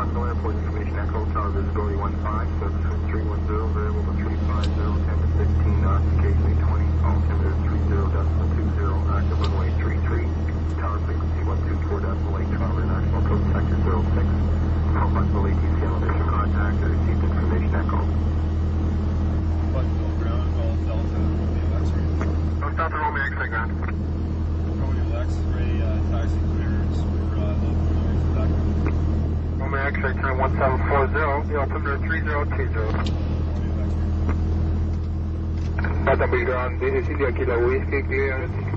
Terminal Airport Information Echo, tower visibility 15, service from 310, variable to 350, altimeter 15 knots, occasionally 20, altimeter 30.20, active runway 33, tower frequency 124.8, travel national code sector 06, possible ATC elevation contact, received information Echo. Buttonville ground, Golf Delta, Romeo X-ray. Golf Delta, Romeo X-ray ground. Romeo X-ray, taxi clearance for local noise reduction. Romeo X-ray, time 1740, the altimeter 3020. Pata Ground, this is India Kilo Whiskey, clearance